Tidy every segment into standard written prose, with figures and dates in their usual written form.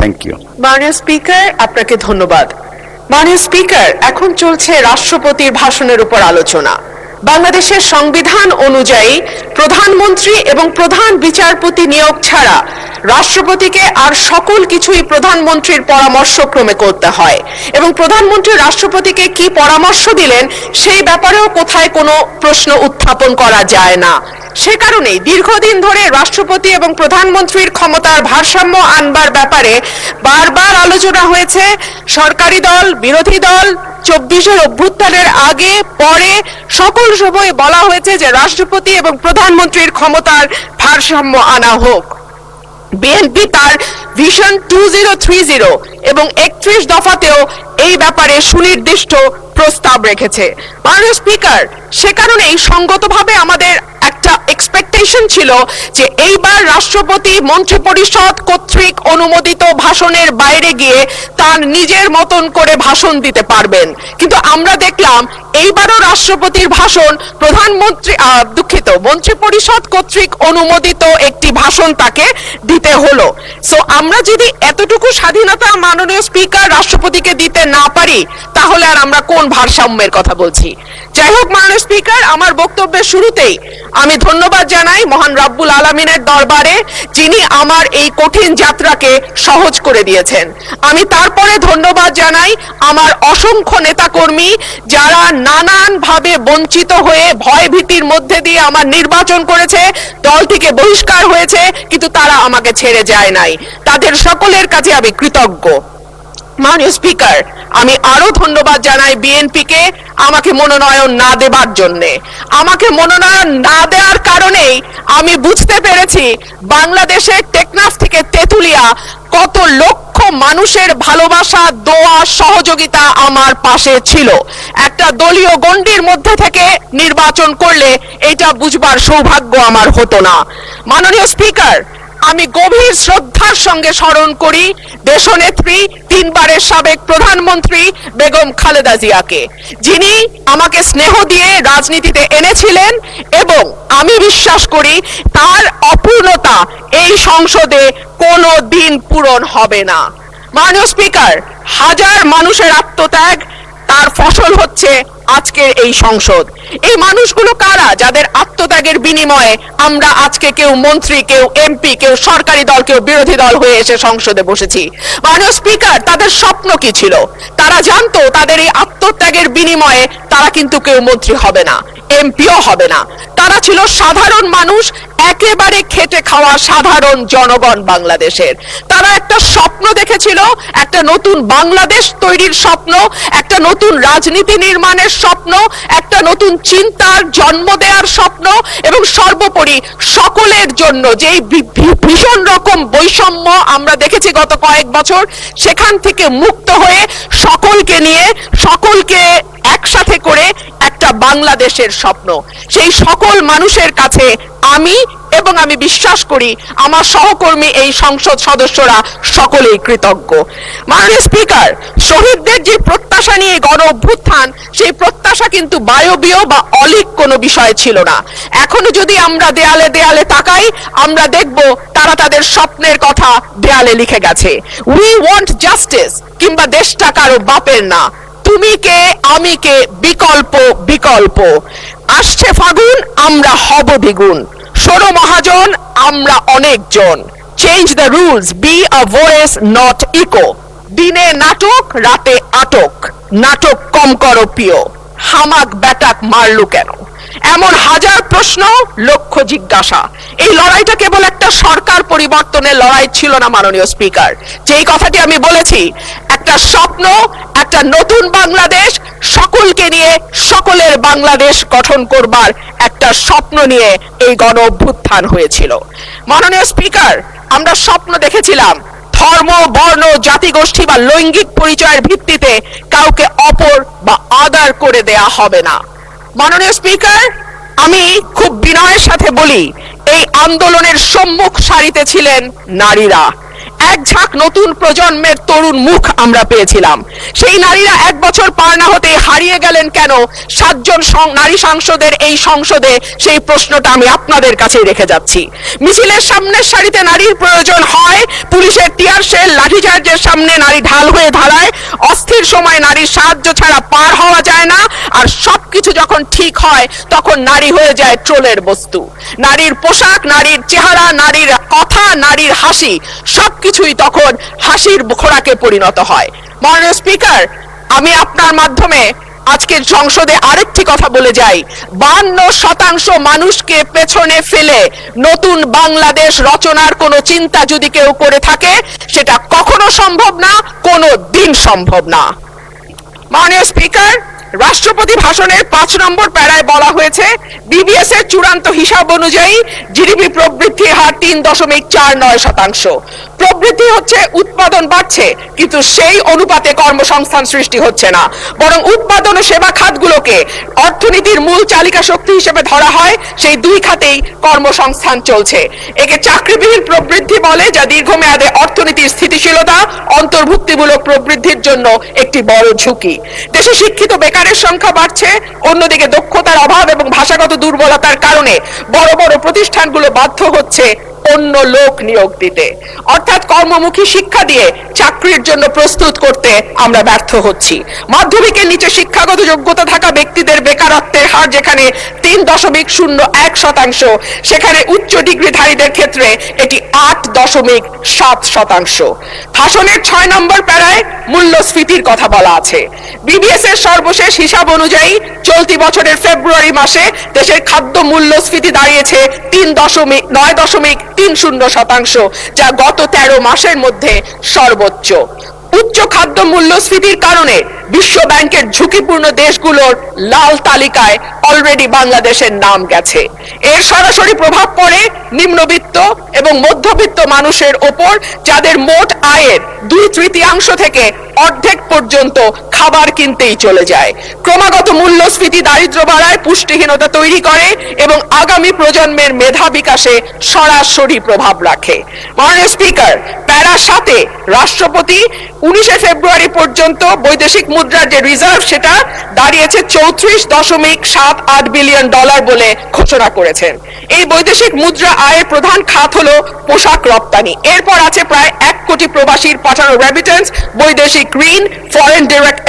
Thank you. মাননীয় speaker, আপনাকে ধন্যবাদ। মাননীয় স্পিকার, এখন চলছে রাষ্ট্রপতির ভাষণের উপর আলোচনা। বাংলাদেশের সংবিধান অনুযায়ী প্রধানমন্ত্রী এবং প্রধান বিচারপতি নিয়োগ ছাড়া রাষ্ট্রপতিকে আর সকল কিছুই প্রধানমন্ত্রীর পরামর্শক্রমে করতে হয়, এবং প্রধানমন্ত্রী রাষ্ট্রপতিকে কি পরামর্শ দিলেন সেই ব্যাপারেও কোথায় কোনো প্রশ্ন উত্থাপন করা যায় না। সে কারণেই দীর্ঘদিন ধরে রাষ্ট্রপতি এবং প্রধানমন্ত্রীর ক্ষমতার ভারসাম্য আনবার ব্যাপারে বারবার আলোচনা হয়েছে। সরকারি দল, বিরোধী দল, 24-এর অভ্যুত্থানের আগে পরে সকল সময় বলা হয়েছে যে রাষ্ট্রপতি এবং প্রধানমন্ত্রীর ক্ষমতার ভারসাম্য আনা হোক। বিএনপি তার ভিশন 2030 এবং 31 দফাতেও এই ব্যাপারে সুনির্দিষ্ট প্রস্তাব রেখেছে। মাননীয় স্পিকার, সে কারণেই সঙ্গতভাবে আমাদের একটা এক্সপেকটেশন ছিল যে এইবার রাষ্ট্রপতি মন্ত্রিপরিষদ কর্তৃক অনুমোদিত ভাষণের বাইরে গিয়ে তার নিজের মতন করে ভাষণ দিতে পারবেন, কিন্তু আমরা দেখলাম এইবারও রাষ্ট্রপতির ভাষণ মন্ত্রিপরিষদ কর্তৃক অনুমোদিত একটি ভাষণ তাকে দিতে হলো। সো আমরা যদি এতটুকু স্বাধীনতা মাননীয় স্পিকার রাষ্ট্রপতিকে দিতে না পারি, তাহলে আর আমরা কোন ভারসাম্যের কথা বলছি? যাই হোক মাননীয় স্পিকার, আমার বক্তব্যের শুরুতেই আমি ধন্যবাদ জানাই মহান রাব্বুল আলামিনের দরবারে, যিনি আমার এই কঠিন যাত্রাকে সহজ করে দিয়েছেন। আমি তারপরে ধন্যবাদ জানাই আমার অসংখ্য নেতাকর্মী, যারা নানান ভাবে বঞ্চিত হয়ে ভয় ভীতির মধ্যে দিয়ে আমার নির্বাচন করেছে, দল থেকে বহিষ্কার হয়েছে, কিন্তু তারা আমাকে ছেড়ে যায় নাই। তাদের সকলের কাছে আমি কৃতজ্ঞ। মাননীয় স্পিকার, আমি আরো ধন্যবাদ জানাই বিএনপিকে আমাকে মনোনয়ন না দেবার জন্য। আমাকে মনোনয়ন না দেওয়ার কারণেই আমি বুঝতে পেরেছি বাংলাদেশের টেকনাফ থেকে তেঁতুলিয়া কত লক্ষ মানুষের ভালোবাসা, দোয়া, সহযোগিতা আমার পাশে ছিল। একটা দলীয় গণ্ডির মধ্যে থেকে নির্বাচন করলে এটা বুঝবার সৌভাগ্য আমার হতো না। মাননীয় স্পিকার, আমি গভীর শ্রদ্ধার সঙ্গে স্মরণ করি দেশনেত্রী, 3 বারের সাবেক প্রধানমন্ত্রী বেগম খালেদা জিয়াকে, যিনি আমাকে স্নেহ দিয়ে রাজনীতিতে এনেছিলেন, এবং আমি বিশ্বাস করি তার অপূর্ণতা এই সংসদে কোনো দিন পূরণ হবে না। মাননীয় স্পিকার, হাজার মানুষের আত্মত্যাগ, তার ফসল হচ্ছে আজকের এই সংসদ। এই মানুষগুলো কারা, যাদের আত্মত্যাগের বিনিময়ে আমরা আজকে কেউ মন্ত্রী, কেউ এমপি, কেউ সরকারি দল, কেউ বিরোধী দল হয়ে এসে সংসদে বসেছি? মাননীয় স্পিকার, তাদের স্বপ্ন কি ছিল? তারা জানতো তাদের এই আত্মত্যাগের বিনিময়ে তারা কিন্তু কেউ মন্ত্রী হবে না, এমপিও হবে না। তারা ছিল সাধারণ মানুষ, একেবারে খেটে খাওয়া সাধারণ জনগণ বাংলাদেশের। তারা একটা স্বপ্ন দেখেছিল, একটা নতুন বাংলাদেশ তৈরির স্বপ্ন, একটা নতুন রাজনীতি নির্মাণের স্বপ্ন, একটা নতুন চিন্তার জন্ম দেওয়ার স্বপ্ন, এবং সর্বোপরি সকলের জন্য যেই ভীষণ রকম বৈষম্য আমরা দেখেছি গত কয়েক বছর, সেখান থেকে মুক্ত হয়ে সকলকে নিয়ে, সকলকে একসাথে করে একটা বাংলাদেশের স্বপ্ন। সেই সকল মানুষের কাছে আমি এবং আমি বিশ্বাস করি আমার সহকর্মী এই সংসদ সদস্যরা সকলেই কৃতজ্ঞ। মাননীয় স্পিকার, শহীদদের যে প্রত্যাশা নিয়ে গণ অভ্যুত্থান, সেই প্রত্যাশা কিন্তু বায়বীয় বা অলীক কোনো বিষয় ছিল না। এখনো যদি আমরা দেয়ালে দেয়ালে তাকাই, আমরা দেখব তারা তাদের স্বপ্নের কথা দেয়ালে লিখে গেছে। উই ওয়ান্ট জাস্টিস, কিংবা দেশটা কারো বাপের না, তুমি কে আমি কে, বিকল্প বিকল্প। আসছে ফাগুন, আমরা হব দ্বিগুণ। শোনো মহাজন, আমরা অনেকজন। Change the rules, be a voice not echo. দিনে নাটক, রাতে আটক, নাটক কম করো প্রিয়। হামাক ব্যাটাক মারলু কেন? এমন হাজার প্রশ্ন, লক্ষ জিজ্ঞাসা। এই লড়াইটা কেবল একটা সরকার পরিবর্তনের লড়াই ছিল না মাননীয় স্পিকার। যেই কথাটি আমি বলেছি, একটা স্বপ্ন, একটা নতুন বাংলাদেশ, সকলকে নিয়ে সকলের বাংলাদেশ গঠন করবার একটা স্বপ্ন নিয়ে এই গণ অভ্যুত্থান হয়েছিল। মাননীয় স্পিকার, আমরা স্বপ্ন দেখেছিলাম ধর্ম, বর্ণ, জাতিগোষ্ঠী বা লৈঙ্গিক পরিচয়ের ভিত্তিতে কাউকে অপর বা আদার করে দেয়া হবে না। মাননীয় স্পিকার, আমি খুব বিনয়ের সাথে বলি, এই আন্দোলনের সম্মুখ সারিতে ছিলেন নারীরা। এক ঝাঁক নতুন প্রজন্মের তরুণ মুখ আমরা পেয়েছিলাম। সেই নারীরা 1 বছর পার না হতে হারিয়ে গেলেন কেন 7 জন নারী সাংসদের এই সংসদে, সেই প্রশ্নটা আমি আপনাদের কাছে রেখে যাচ্ছি। মিছিলের সামনের সারিতে নারীর প্রয়োজন হয়, পুলিশের টিয়ার শেল লাঠিচার্জের সামনে নারী ঢাল হয়ে দাঁড়ায়, অস্থির সময় নারীর সাহায্য ছাড়া পার হওয়া যায় না, আর সবকিছু যখন ঠিক হয় তখন নারী হয়ে যায় ট্রোলের বস্তু। নারীর পোশাক, নারীর চেহারা, নারীর কথা, নারীর হাসি সবকিছুই তখন হাসির খোরাকে পরিণত হয়। মাননীয় স্পিকার, আমি আপনার মাধ্যমে আজকের সংসদে আরেকটি কথা বলে যাই। 52% মানুষকে পেছনে ফেলে নতুন বাংলাদেশ রচনার কোনো চিন্তা যদি কেউ করে থাকে, সেটা কখনো সম্ভব না, কোনো দিন সম্ভব না। মাননীয় স্পিকার, রাষ্ট্রপতি ভাষণের 5 নম্বর প্যারায় বলা হয়েছে, বিবিএস এর চূড়ান্ত হিসাব অনুযায়ী জিডিপি প্রবৃদ্ধির হার 3.49%। প্রবৃদ্ধি হচ্ছে, উৎপাদন বাড়ছে, কিন্তু সেই অনুপাতে কর্মসংস্থান সৃষ্টি হচ্ছে না, বরং উৎপাদন ও সেবা খাতগুলোকে অর্থনীতির মূল চালিকা শক্তি হিসেবে ধরা হয়। সেই 2 খাতেই কর্মসংস্থান চলছে। একে চাকরিবিহীন প্রবৃদ্ধি বলে, যা দীর্ঘমেয়াদে অর্থনীতির স্থিতিশীলতা, অন্তর্ভুক্তিমূলক প্রবৃদ্ধির জন্য একটি বড় ঝুঁকি। দেশে শিক্ষিত বেকারের সংখ্যা বাড়ছে, অন্যদিকে দক্ষতার অভাব এবং ভাষাগত দুর্বলতার কারণে বড় বড় প্রতিষ্ঠানগুলো বাধ্য হচ্ছে অন্য লোক নিয়োগ দিতে, অর্থাৎ কর্মমুখী শিক্ষা দিয়ে চাকরির জন্য প্রস্তুত করতে আমরা ব্যর্থ হচ্ছি। মাধ্যমিকের নিচে শিক্ষাগত যোগ্যতা থাকা ব্যক্তিদের বেকারত্বের হার যেখানে 3.01%, সেখানে উচ্চ ডিগ্রিধারীদের ক্ষেত্রে এটি 8.7%। ভাষণের 6 নম্বর প্যারায় মূল্যস্ফীতির কথা বলা আছে। বিবিএস এর সর্বশেষ হিসাব অনুযায়ী চলতি বছরের ফেব্রুয়ারি মাসে দেশের খাদ্য মূল্যস্ফীতি দাঁড়িয়েছে 9.30%, যা গত 13 মাসের মধ্যে সর্বোচ্চ। উচ্চ খাদ্য মূল্যস্ফীতির কারণে বিশ্ব ব্যাংকের ঝুঁকিপূর্ণ দেশগুলোর লাল তালিকায় অলরেডি বাংলাদেশের নাম গেছে। এর সরাসরি প্রভাব পড়ে নিম্নবিত্ত এবং মধ্যবিত্ত মানুষের ওপর, যাদের মোট আয়ের 2/3 থেকে অর্ধেক পর্যন্ত খাবার কিনতেই চলে যায়। ক্রমাগত মূল্যস্ফীতি দারিদ্র বাড়ায়, পুষ্টিহীনতা তৈরি করে এবং আগামী প্রজন্মের মেধা বিকাশে সরাসরি প্রভাব রাখে। মাননীয় স্পিকার, প্যারা 7-এ রাষ্ট্রপতি 19 ফেব্রুয়ারি পর্যন্ত বৈদেশিক মুদ্রার যে রিজার্ভ, সেটা দাঁড়িয়েছে $34.78 বিলিয়ন বলে ঘোষণা করেছেন। এই বৈদেশিক মুদ্রা আয়ের প্রধান খাত হলো পোশাক রপ্তানি। এরপর আছে প্রায় 1 কোটি প্রবাসীর পাঠানো রেমিটেন্স, বৈদেশিক ঋণ, ফরেন ডাইরেক্ট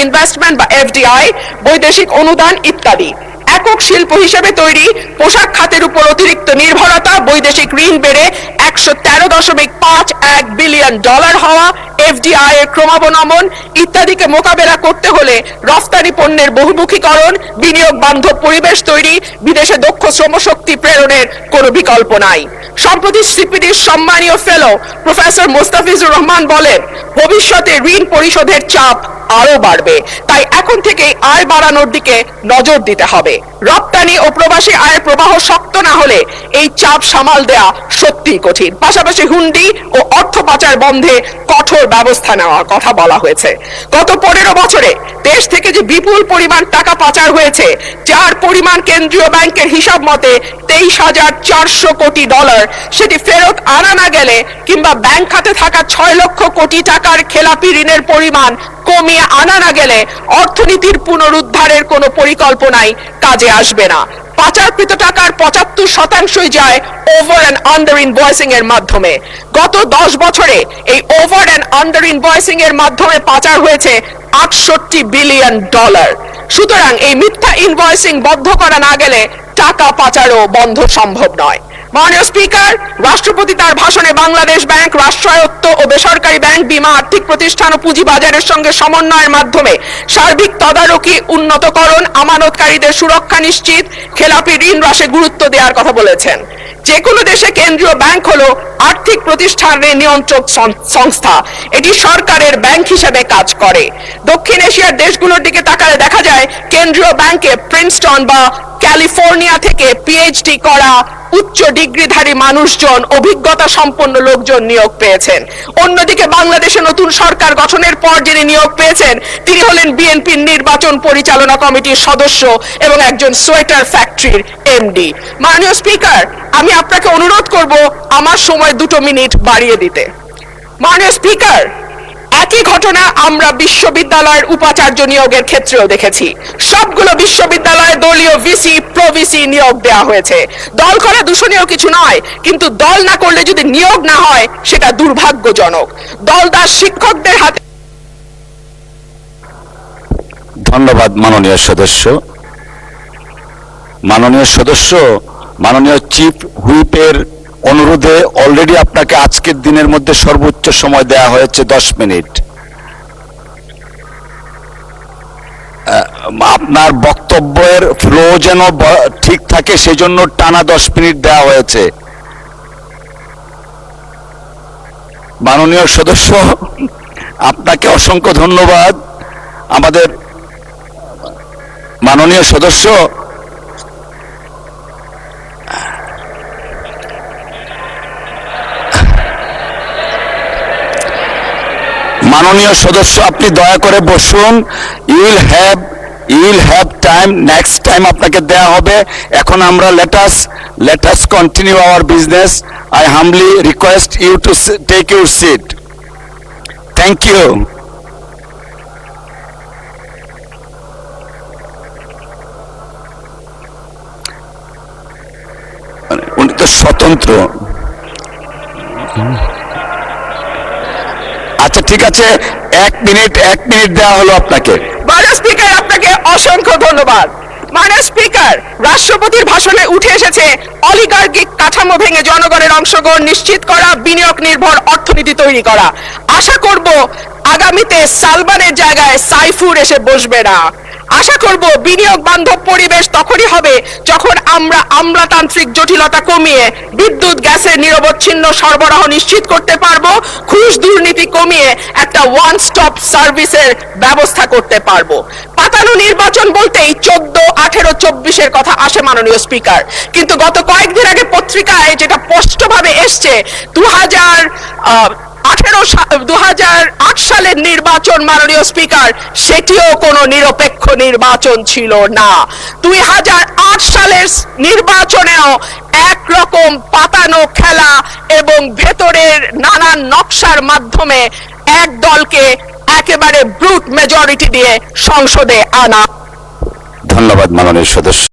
ইনভেস্টমেন্ট বা এফডিআই, বৈদেশিক অনুদান ইত্যাদি। একক শিল্প হিসেবে তৈরি পোশাক খাতের উপর অতিরিক্ত নির্ভরতা, বৈদেশিক ঋণ বেড়ে $113.51 বিলিয়ন হওয়া, এফডিআই এর ক্রমাবনমন ইত্যাদিকে মোকাবেলা করতে হলে রফতানি পণ্যের বহুমুখীকরণ, বিনিয়োগ বান্ধব পরিবেশ তৈরি, বিদেশে দক্ষ শ্রমশক্তি প্রেরণের কোনো বিকল্প নাই। সম্প্রতি সিপিডির সম্মানীয় ফেলো প্রফেসর মোস্তাফিজুর রহমান বলেন, ভবিষ্যতে ঋণ পরিশোধের চাপ আরো বাড়বে, তাই এখন থেকেই আয় বাড়ানোর দিকে নজর দিতে হবে। রপ্তানি ও প্রবাসী আয়ের প্রবাহ শক্ত না হলে এই চাপ সামাল দেয়া সত্যিই কঠিন। পাশাপাশি হুন্ডি ও অর্থ পাচার বন্ধে কঠোর ব্যবস্থা নেওয়ার কথা বলা হয়েছে। গত 15 বছরে দেশ থেকে যে বিপুল পরিমাণ টাকা পাচার হয়েছে, যার পরিমাণ কেন্দ্রীয় ব্যাংকের হিসাব মতে $23,400 কোটি, সেটি ফেরত আনা না গেলে কিংবা ব্যাংক খাতে থাকা 6 লক্ষ কোটি টাকার খেলাপি ঋণের পরিমাণ কমিয়ে আনা না গেলে অর্থনীতির পুনরুদ্ধারের কোনো পরিকল্পনাই কাজে আসবে না। পাচারকৃত টাকার 75% যায় ওভার অ্যান্ড আন্ডার ইনভয়েসিং এর মাধ্যমে। গত 10 বছরে এই ওভার অ্যান্ড আন্ডার ইনভয়েসিং এর মাধ্যমে পাচার হয়েছে $68 বিলিয়ন। সুতরাং এই মিথ্যা ইনভয়েসিং বন্ধ করা না গেলে টাকা পাচারও বন্ধ সম্ভব নয়। মাননীয় স্পিকার, রাষ্ট্রপতি তার ভাষণে বাংলাদেশ ব্যাংক, রাষ্ট্রায়ত্ত ও বেসরকারি ব্যাংক, বীমা, আর্থিক প্রতিষ্ঠান ও পুঁজিবাজারের সঙ্গে সমন্বয়ের মাধ্যমে সার্বিক তদারকি উন্নতকরণ, আমানতকারীদের সুরক্ষা নিশ্চিত, খেলাপি ঋণ হ্রাসে গুরুত্ব দেওয়ার কথা বলেছেন। যে কোনো দেশে কেন্দ্রীয় ব্যাংক হলো আর্থিক প্রতিষ্ঠানের নিয়ন্ত্রক সংস্থা, এটি সরকারের ব্যাংক হিসেবে কাজ করে। দক্ষিণ এশিয়ার দেশগুলোর দিকে তাকালে দেখা যায় কেন্দ্রীয় ব্যাংকে প্রিন্সটন বা ক্যালিফোর্নিয়া থেকে পিএইচডি করা উচ্চ ডিগ্রিধারী মানুষজন, অভিজ্ঞতা সম্পন্ন লোকজন নিয়োগ পেয়েছেন। অন্যদিকে বাংলাদেশে নতুন সরকার গঠনের পর যিনি নিয়োগ পেয়েছেন, তিনি হলেন বিএনপির নির্বাচন পরিচালনা কমিটির সদস্য এবং একজন সোয়েটার ফ্যাক্টরির এমডি। মাননীয় স্পিকার, আমি আপনাকে অনুরোধ করব আমার সময় 2 মিনিট বাড়িয়ে দিতে। মাননীয় স্পিকার, একই ঘটনা আমরা বিশ্ববিদ্যালয়ের উপাচার্য নিয়োগের ক্ষেত্রেও দেখেছি। সবগুলো বিশ্ববিদ্যালয়ে দলীয় ভিসি প্রভিসি নিয়োগ দেওয়া হয়েছে। দল করা দূষণীয় কিছু নয়, কিন্তু দল না করলে যদি নিয়োগ না হয় সেটা দুর্ভাগ্যজনক। দলদাস শিক্ষকদের হাতে। ধন্যবাদ মাননীয় সদস্য। মাননীয় সদস্য, মাননীয় চিফ হুইপের অনুরোধে অলরেডি আপনাকে আজকের দিনের মধ্যে সর্বোচ্চ সময় দেয়া হয়েছে 10 মিনিট। আপনার বক্তব্যের ফ্লো যেন ঠিক থাকে সেজন্য টানা 10 মিনিট দেওয়া হয়েছে। মাননীয় সদস্য, আপনাকে অসংখ্য ধন্যবাদ। আমাদের মাননীয় সদস্য, মাননীয় সদস্য আপনি দয়া করে বসুন। You will have time, next time আপনাকে দেয়া হবে। এখন আমরা let us continue our business. I humbly request you to take your seat. Thank you. উনি তো স্বতন্ত্র। আচ্ছা ঠিক আছে, 1 মিনিট দেওয়া হলো আপনাকে। মাননীয় স্পিকার, আপনাকে অসংখ্য ধন্যবাদ। মাননীয় স্পিকার, রাষ্ট্রপতির ভাষণে উঠে এসেছে অলিগার্কিক কাঠামো ভেঙে জনগণের অংশগ্রহণ নিশ্চিত করা, বিনিয়োগ নির্ভর অর্থনীতি তৈরি করা। আশা করব আগামীতে সালমানের জায়গায় সাইফুর এসে বসবে না। আশা করব বিনিয়োগ বান্ধব পরিবেশ তখনই হবে যখন আমরা আমলাতান্ত্রিক জটিলতা কমিয়ে বিদ্যুৎ গ্যাসের নিরবচ্ছিন্ন সরবরাহ নিশ্চিত করতে পারবো, ঘুষ দুর্নীতি কমিয়ে একটা ওয়ান স্টপ সার্ভিসের ব্যবস্থা করতে পারবো। পাতানো নির্বাচন বলতেই 14, 18, 24-এর কথা আসে মাননীয় স্পিকার, কিন্তু গত কয়েকদিন আগে পত্রিকায় যেটা স্পষ্টভাবে এসছে 2008 সালের নির্বাচন মাননীয় স্পিকার, সেটিও কোনো নিরপেক্ষ নির্বাচন ছিল না। 2008 সালের নির্বাচনেও একরকম পাতানো খেলা এবং ভেতরের নানান নকশার মাধ্যমে এক দলকে একেবারে ব্রুট মেজরিটি দিয়ে সংসদে আনা। ধন্যবাদ মাননীয় সদস্য।